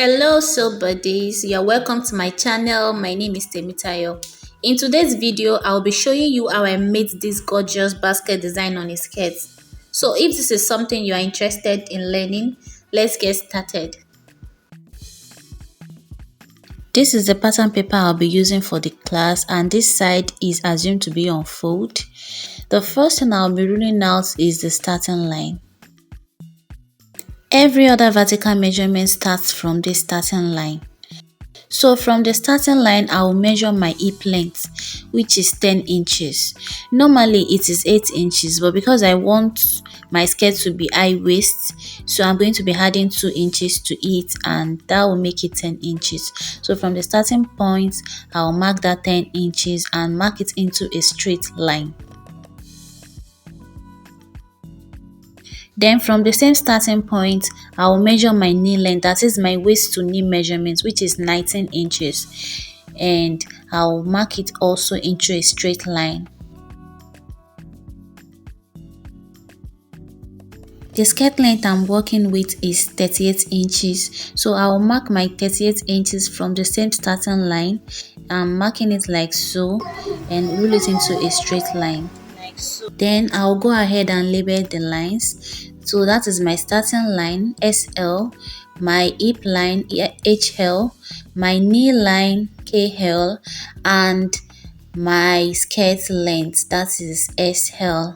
Hello, so buddies. You're welcome to my channel. My name is Temitayo. In today's video, I'll be showing you how I made this gorgeous basket design on a skirt. So if this is something you are interested in learning, let's get started. This is the pattern paper I'll be using for the class, and this side is assumed to be on fold. The first thing I'll be ruling out is the starting line. Every other vertical measurement starts from this starting line. So from the starting line, I will measure my hip length, which is 10 inches. Normally it is 8 inches, but because I want my skirt to be high waist, so I'm going to be adding 2 inches to it, and that will make it 10 inches. So from the starting point, I'll mark that 10 inches and mark it into a straight line. Then from the same starting point, I will measure my knee length, that is my waist to knee measurement, which is 19 inches, and I will mark it also into a straight line. The skirt length I'm working with is 38 inches, so I will mark my 38 inches from the same starting line. I'm marking it like so and rule it into a straight line. Then I'll go ahead and label the lines. So that is my starting line SL, my hip line HL, my knee line KL, and my skirt length, that is SL.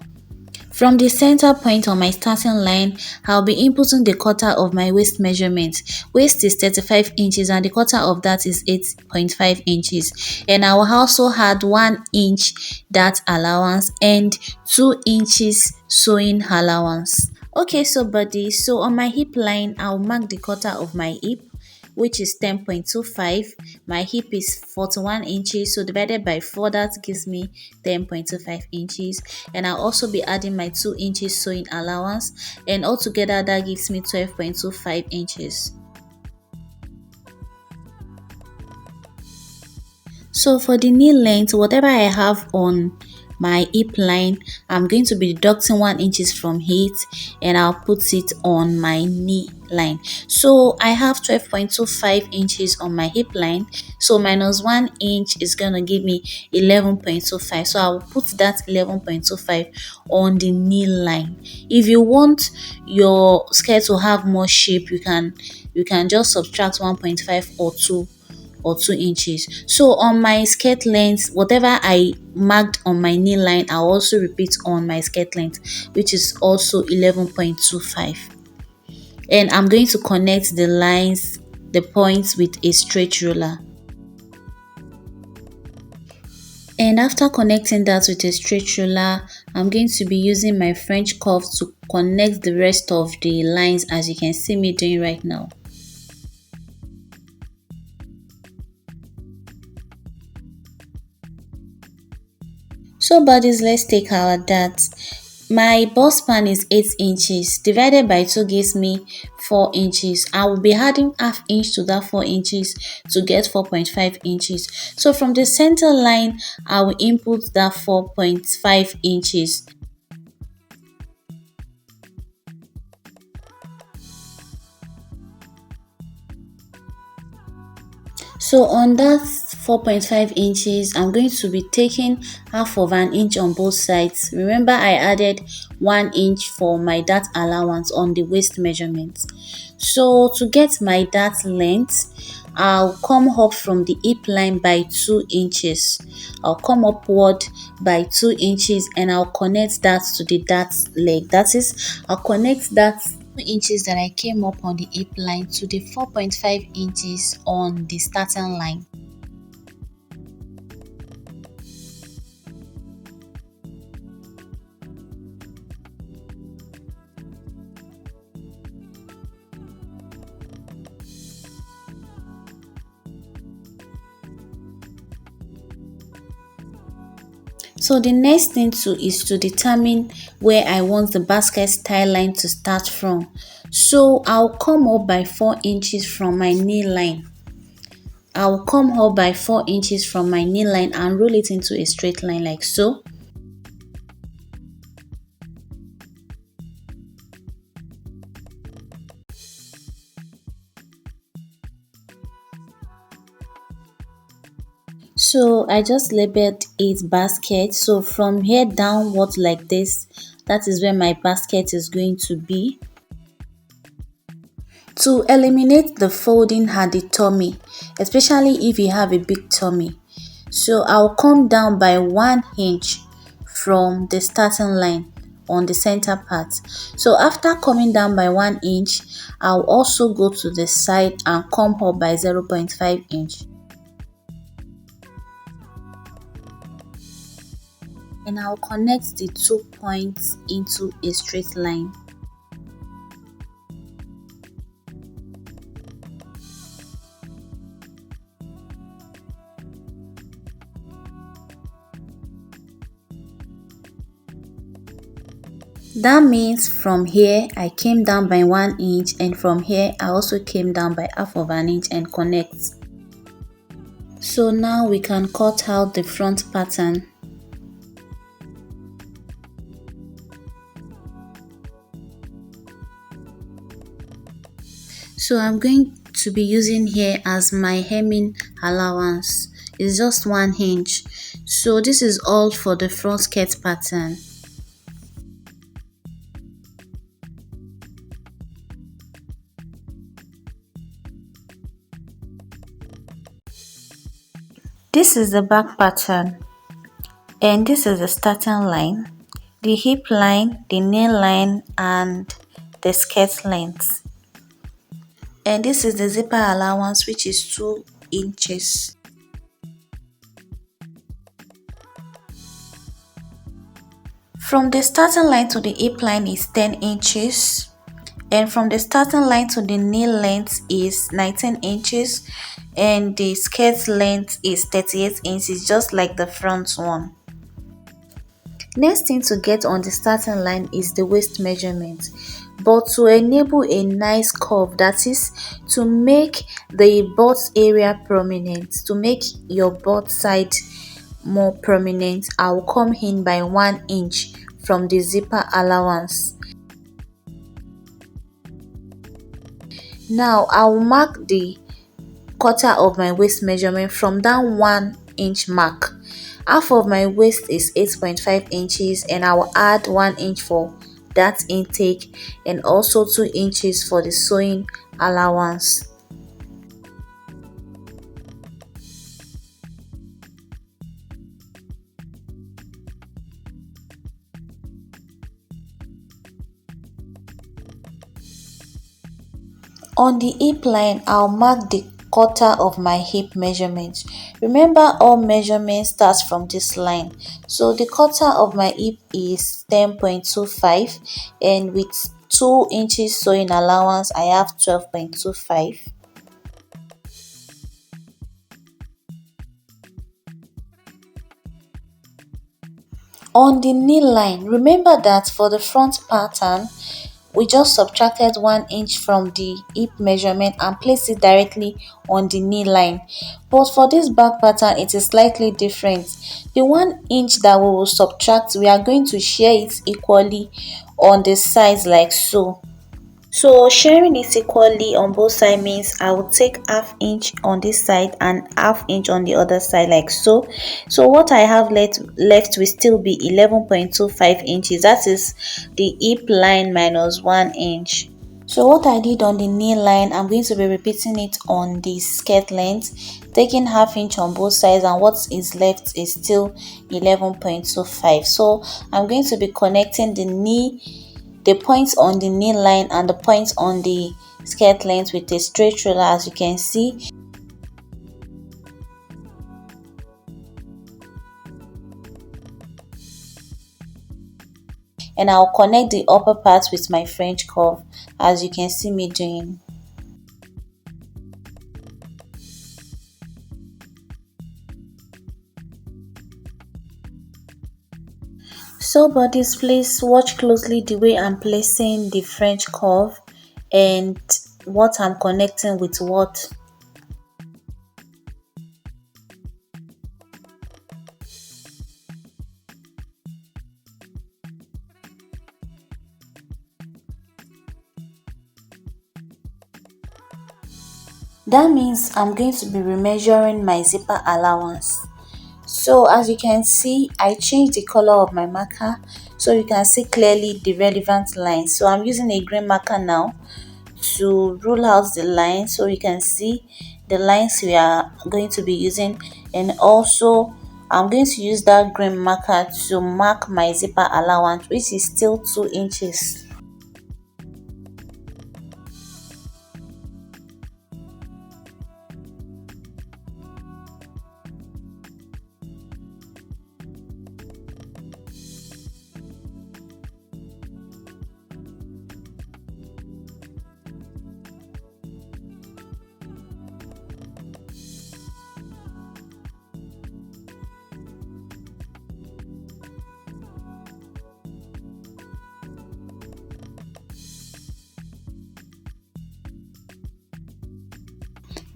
From the center point on my starting line, I'll be inputting the quarter of my waist measurement. Waist is 35 inches and the quarter of that is 8.5 inches. And I will also add 1 inch dart allowance and 2 inches sewing allowance. Okay, so buddies, so on my hip line, I'll mark the quarter of my hip, which is 10.25. My hip is 41 inches, so divided by 4, that gives me 10.25 inches. And I'll also be adding my 2 inches sewing allowance, and altogether that gives me 12.25 inches. So for the knee length, whatever I have on my hip line, I'm going to be deducting 1 inches from it, and I'll put it on my knee line. So I have 12.25 inches on my hip line, so minus 1 inch is gonna give me 11.25. So I'll put that 11.25 on the knee line. If you want your skirt to have more shape, you can just subtract 1.5 or 2 inches. So on my skirt length, whatever I marked on my knee line, I'll also repeat on my skirt length, which is also 11.25. And I'm going to connect the lines, the points, with a straight ruler. And after connecting that with a straight ruler, I'm going to be using my French curve to connect the rest of the lines, as you can see me doing right now. So buddies, let's take our darts. My bust span is 8 inches, divided by 2 gives me 4 inches. I will be adding half inch to that 4 inches to get 4.5 inches. So from the center line, I will input that 4.5 inches. So on that 4.5 inches, I'm going to be taking half of an inch on both sides. Remember, I added 1 inch for my dart allowance on the waist measurement. So to get my dart length, I'll come up from the hip line by 2 inches. I'll come upward by 2 inches and I'll connect that to the dart leg. That is, I'll connect that 2 inches that I came up on the hip line to the 4.5 inches on the starting line. So the next thing is to determine where I want the basket style line to start from. So I'll come up by 4 inches from my knee line. I'll come up by 4 inches from my knee line and roll it into a straight line like so. So I just labeled it basket. So from here downwards like this, that is where my basket is going to be. To eliminate the folding at the tummy, especially if you have a big tummy, so I'll come down by 1 inch from the starting line on the center part. So after coming down by 1 inch, I'll also go to the side and come up by 0.5 inch. And I'll connect the 2 points into a straight line. That means from here I came down by 1 inch, and from here I also came down by half of an inch and connect. So now we can cut out the front pattern. So I'm going to be using here as my hemming allowance. It's just 1 inch. So this is all for the front skirt pattern. This is the back pattern, and this is the starting line, the hip line, the knee line, and the skirt length. And this is the zipper allowance, which is 2 inches. From the starting line to the hip line is 10 inches, and from the starting line to the knee length is 19 inches, and the skirt length is 38 inches, just like the front one. Next thing to get on the starting line is the waist measurement. But to enable a nice curve, that is to make the butt area prominent, to make your butt side more prominent, I will come in by 1 inch from the zipper allowance. Now I will mark the quarter of my waist measurement from that 1 inch mark. Half of my waist is 8.5 inches, and I will add 1 inch for that intake and also 2 inches for the sewing allowance. On the hip line, I'll mark the quarter of my hip measurement. Remember, all measurement starts from this line. So the quarter of my hip is 10.25, and with 2 inches sewing allowance I have 12.25. On the knee line, remember that for the front pattern we just subtracted 1 inch from the hip measurement and placed it directly on the knee line. But for this back pattern, it is slightly different. The 1 inch that we will subtract, we are going to share it equally on the sides like so. So sharing it equally on both sides means I will take ½ inch on this side and ½ inch on the other side like so. So what I have left will still be 11.25 inches. That is the hip line minus 1 inch. So what I did on the knee line, I'm going to be repeating it on the skirt length, taking ½ inch on both sides, and what is left is still 11.25. So I'm going to be connecting the points on the knee line and the points on the skirt length with a straight ruler, as you can see. And I'll connect the upper part with my French curve, as you can see me doing. So bodies, please watch closely the way I'm placing the French curve and what I'm connecting with what. That means I'm going to be remeasuring my zipper allowance. So as you can see, I changed the color of my marker so you can see clearly the relevant lines. So I'm using a green marker now to rule out the lines so you can see the lines we are going to be using, and also I'm going to use that green marker to mark my zipper allowance, which is still 2 inches.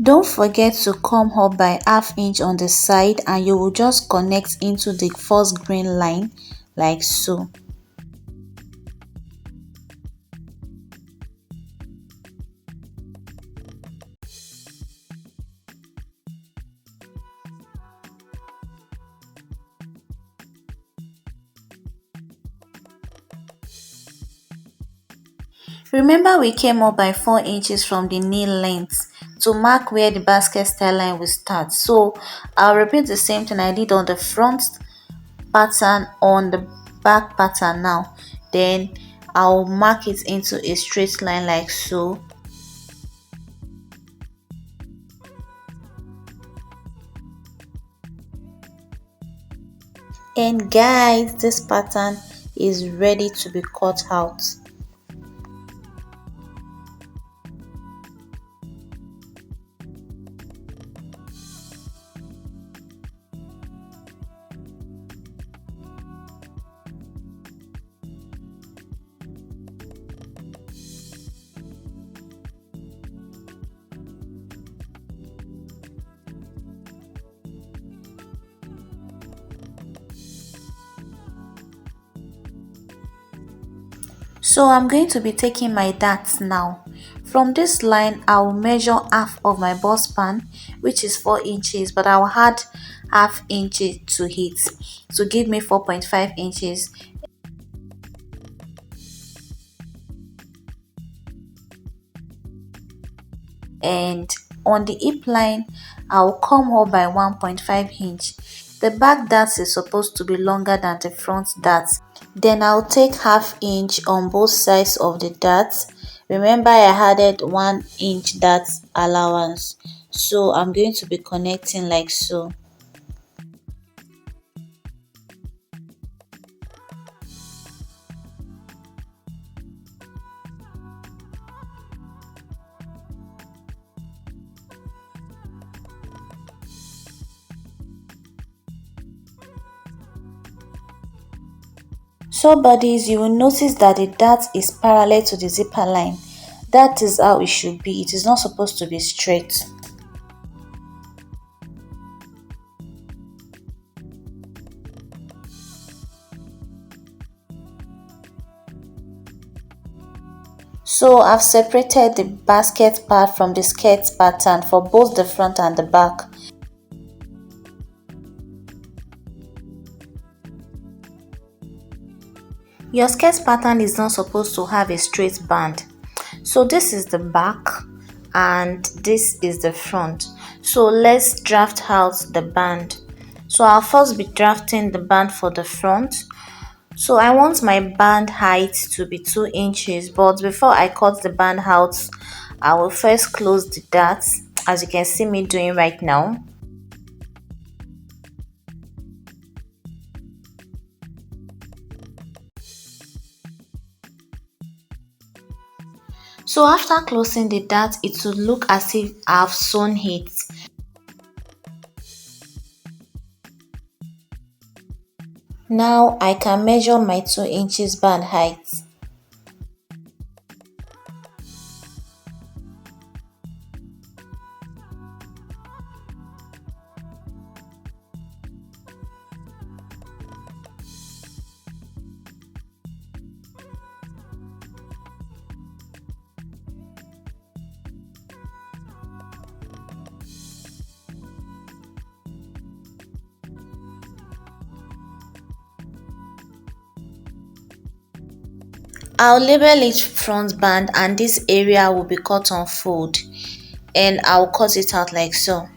Don't forget to come up by half inch on the side, and you will just connect into the first green line like so. Remember, we came up by 4 inches from the knee length to mark where the basket style line will start. So I'll repeat the same thing I did on the front pattern on the back pattern now. Then I'll mark it into a straight line like so. And guys, this pattern is ready to be cut out. So I'm going to be taking my darts now. From this line, I will measure half of my bust span, which is 4 inches, but I will add half inch to it to give me 4.5 inches. And on the hip line, I'll come up by 1.5 inch. The back dart is supposed to be longer than the front dart. Then I'll take half inch on both sides of the dart. Remember, I added 1 inch dart allowance, so I'm going to be connecting like so. So buddies, you will notice that the dart is parallel to the zipper line. That is how it should be. It is not supposed to be straight. So I've separated the basket part from the skirt pattern for both the front and the back. Your skirt pattern is not supposed to have a straight band. So this is the back and this is the front. So let's draft out the band. So I'll first be drafting the band for the front. So I want my band height to be 2 inches, but before I cut the band out, I will first close the dart, as you can see me doing right now. So after closing the dart, it will look as if I've sewn it. Now I can measure my 2 inches band height. I'll label each front band and this area will be cut on fold, and I'll cut it out like so.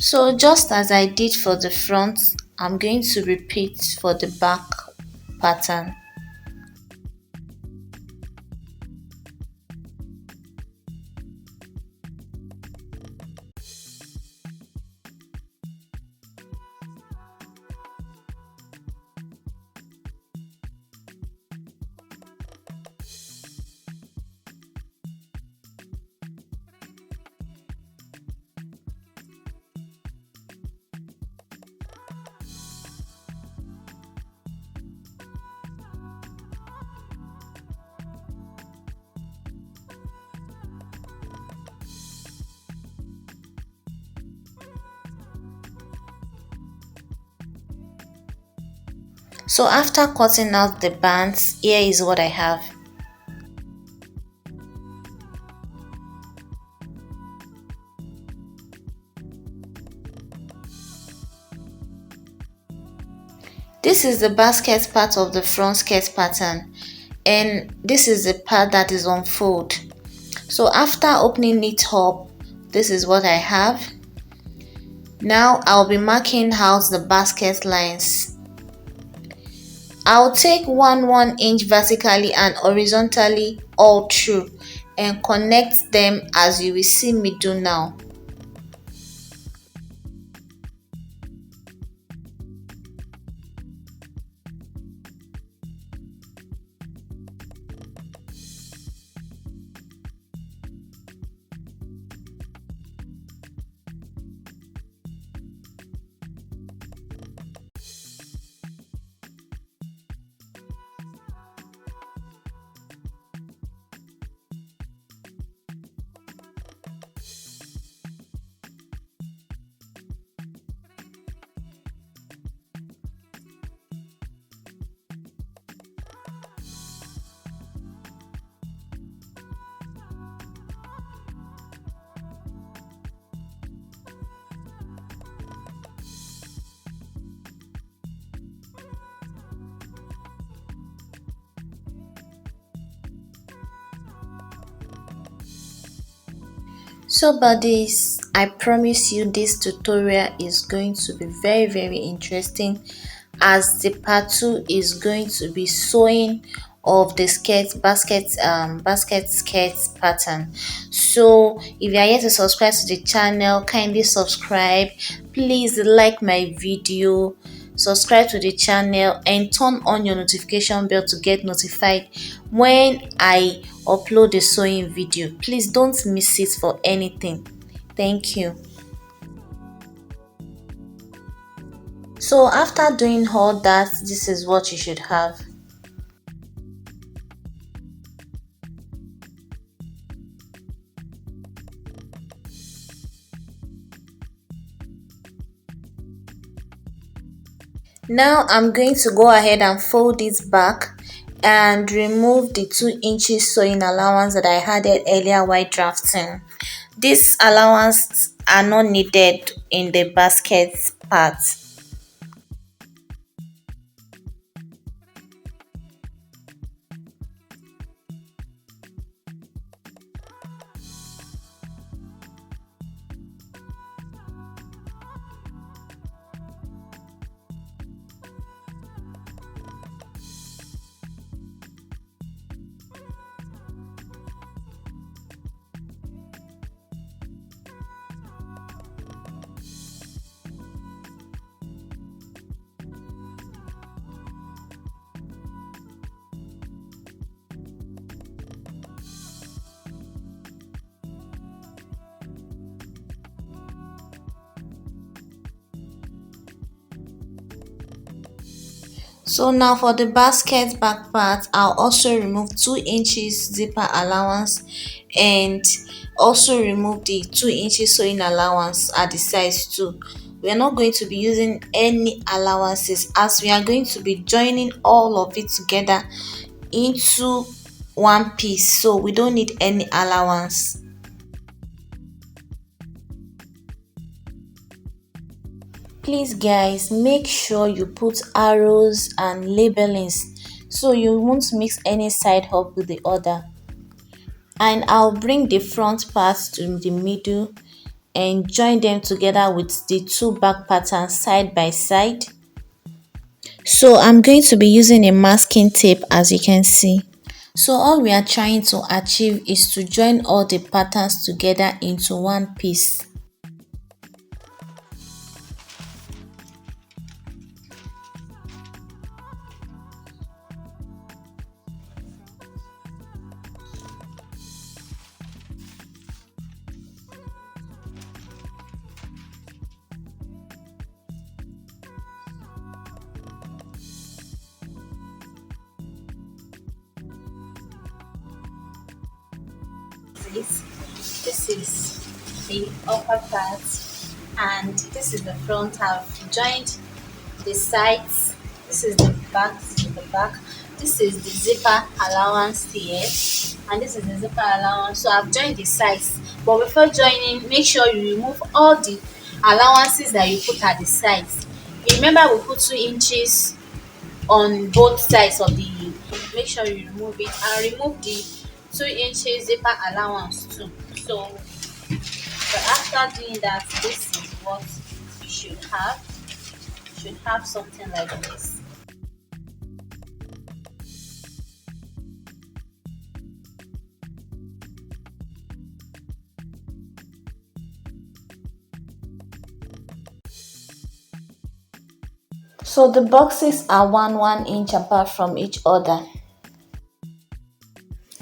So just as I did for the front, I'm going to repeat for the back pattern. So after cutting out the bands, here is what I have. This is the basket part of the front skirt pattern, and this is the part that is on fold. So after opening it up, this is what I have. Now I'll be marking out the basket lines. I'll take 1 inch vertically and horizontally all through and connect them as you will see me do now. So buddies, I promise you this tutorial is going to be very interesting, as the part 2 is going to be sewing of the basket skirt pattern. So if you are yet to subscribe to the channel, kindly subscribe. Please like my video, subscribe to the channel and turn on your notification bell to get notified when I upload the sewing video. Please don't miss it for anything. Thank you. So after doing all that, this is what you should have. Now I'm going to go ahead and fold it back and remove the 2 inches sewing allowance that I added earlier while drafting. These allowances are not needed in the basket part. So now for the basket back part, I'll also remove 2 inches zipper allowance and also remove the 2 inches sewing allowance at the size 2. We are not going to be using any allowances as we are going to be joining all of it together into one piece, so we don't need any allowance. Please guys, make sure you put arrows and labelings so you won't mix any side up with the other. And I'll bring the front part to the middle and join them together with the two back patterns side by side. So I'm going to be using a masking tape, as you can see. So all we are trying to achieve is to join all the patterns together into one piece. This is the upper part and this is the front. I've joined the sides. This is the back. This is the back. This is the zipper allowance here and this is the zipper allowance. So I've joined the sides, but before joining, make sure you remove all the allowances that you put at the sides. You remember we put 2 inches on both sides of the, make sure you remove it and remove the 2 inches zipper allowance too. So after doing that, this is what you should have. You should have something like this. So the boxes are 1 inch apart from each other.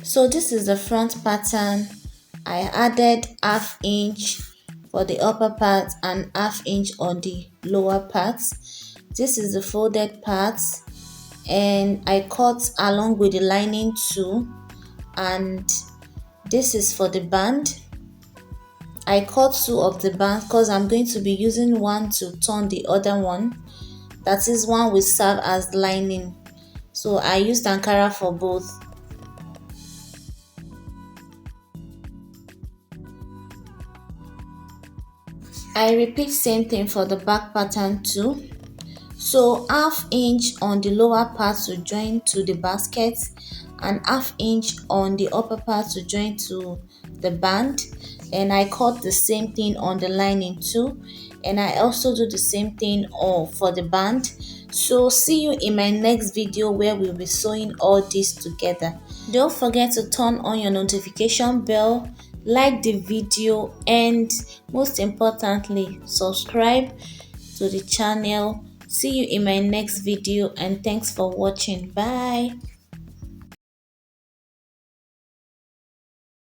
So this is the front pattern. I added ½ inch for the upper part and ½ inch on the lower parts. This is the folded part and I cut along with the lining too, and this is for the band. I cut 2 of the bands because I'm going to be using one to turn the other one. That is, one will serve as lining. So I used Ankara for both. I repeat same thing for the back pattern too. So ½ inch on the lower part to join to the basket and ½ inch on the upper part to join to the band, and I cut the same thing on the lining too, and I also do the same thing for the band. So see you in my next video where we'll be sewing all this together. Don't forget to turn on your notification bell, like the video, and most importantly subscribe to the channel. See you in my next video and thanks for watching. Bye.